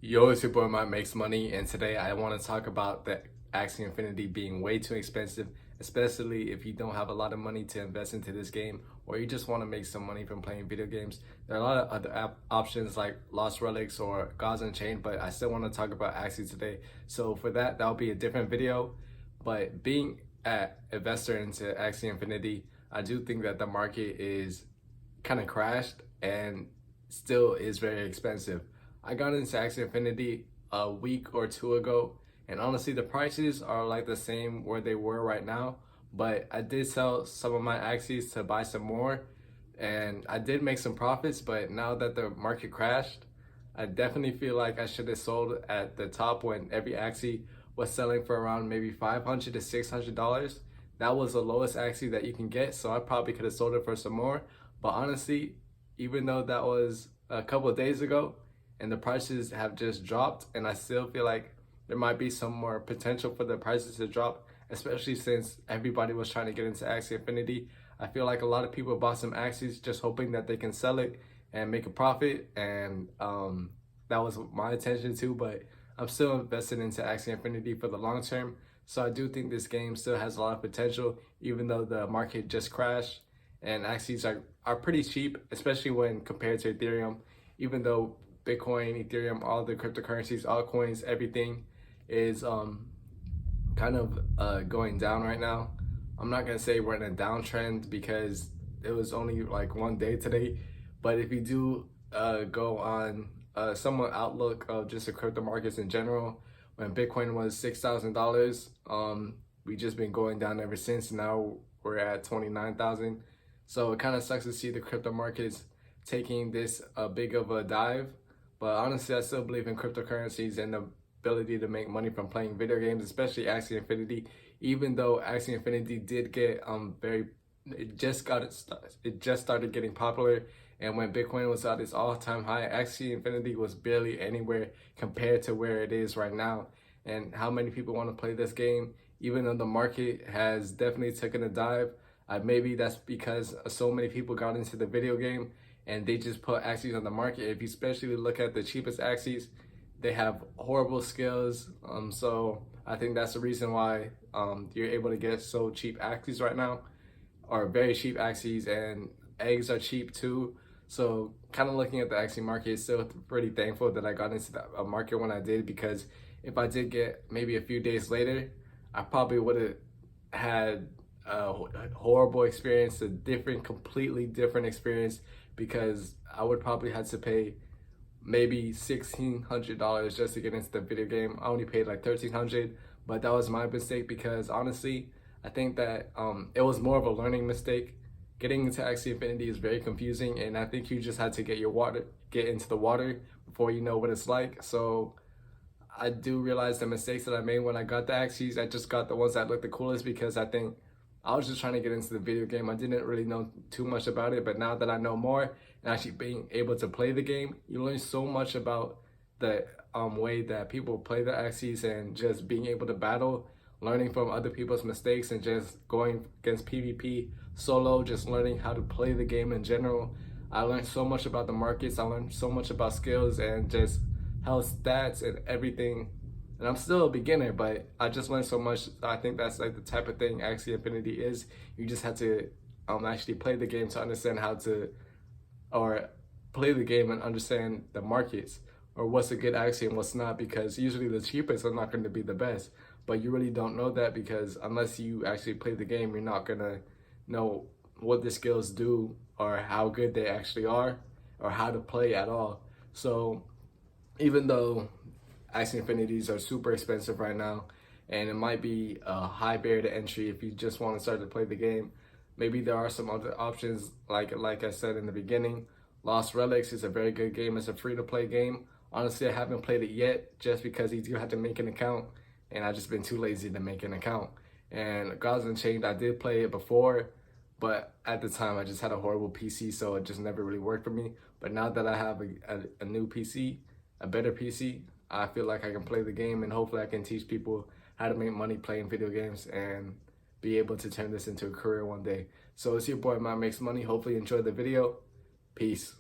Yo, it's your boy Mike Makes Money, and today I want to talk about the Axie Infinity being way too expensive, especially if you don't have a lot of money to invest into this game, or you just want to make some money from playing video games. There are a lot of other options like Lost Relics or Gods Unchained, but I still want to talk about Axie today. So for that, that'll be a different video. But being an investor into Axie Infinity, I do think that the market is kind of crashed and still is very expensive. I got into Axie Infinity a week or two ago, and honestly, the prices are like the same where they were right now. But I did sell some of my Axies to buy some more, and I did make some profits. But now that the market crashed, I definitely feel like I should have sold at the top when every Axie was selling for around maybe $500 to $600. That was the lowest Axie that you can get, so I probably could have sold it for some more. But honestly, even though that was a couple of days ago and the prices have just dropped, and I still feel like there might be some more potential for the prices to drop, especially since everybody was trying to get into Axie Infinity. I feel like a lot of people bought some Axies just hoping that they can sell it and make a profit, and that was my intention too. But I'm still invested into Axie Infinity for the long term. So I do think this game still has a lot of potential, even though the market just crashed. And Axies are pretty cheap, especially when compared to Ethereum. Even though Bitcoin, Ethereum, all the cryptocurrencies, altcoins, everything is kind of going down right now. I'm not gonna say we're in a downtrend because it was only like one day today, but if you do go on somewhat outlook of just the crypto markets in general, when Bitcoin was $6,000, we just been going down ever since. Now we're at 29,000. So it kind of sucks to see the crypto markets taking this big of a dive. But honestly, I still believe in cryptocurrencies and the ability to make money from playing video games, especially Axie Infinity. Even though Axie Infinity did get it just started getting popular, and when Bitcoin was at its all-time high, Axie Infinity was barely anywhere compared to where it is right now. And how many people want to play this game, even though the market has definitely taken a dive. Maybe that's because so many people got into the video game and they just put Axies on the market. If you especially look at the cheapest Axies, they have horrible skills. So I think that's the reason why you're able to get so cheap Axies right now, or very cheap Axies, and eggs are cheap too. So kind of looking at the Axie market, still pretty thankful that I got into the market when I did, because if I did get maybe a few days later, I probably would have had a horrible experience, completely different experience, because I would probably have to pay maybe $1,600 just to get into the video game. I only paid like $1,300, but that was my mistake, because honestly, I think that it was more of a learning mistake. Getting into Axie Infinity is very confusing, and I think you just had to get into the water before you know what it's like. So I do realize the mistakes that I made when I got the Axies. I just got the ones that looked the coolest because I think I was just trying to get into the video game. I didn't really know too much about it, but now that I know more and actually being able to play the game, you learn so much about the way that people play the Axies, and just being able to battle, learning from other people's mistakes, and just going against PvP solo, just learning how to play the game in general. I learned so much about the markets. I learned so much about skills and just health stats and everything. And I'm still a beginner, but I just learned so much. I think that's like the type of thing Axie Infinity is. You just have to actually play the game to understand how to, or play the game and understand the markets, or what's a good Axie and what's not, because usually the cheapest are not going to be the best. But you really don't know that, because unless you actually play the game, you're not going to know what the skills do, or how good they actually are, or how to play at all. So even though Axie Infinities are super expensive right now, and it might be a high barrier to entry if you just want to start to play the game, maybe there are some other options. Like I said in the beginning, Lost Relics is a very good game. It's a free-to-play game. Honestly, I haven't played it yet just because you do have to make an account, and I've just been too lazy to make an account. And Gods Unchained, I did play it before, but at the time I just had a horrible PC, so it just never really worked for me. But now that I have a new PC, a better PC, I feel like I can play the game, and hopefully I can teach people how to make money playing video games and be able to turn this into a career one day. So it's your boy Mike Makes Money. Hopefully you enjoyed the video. Peace.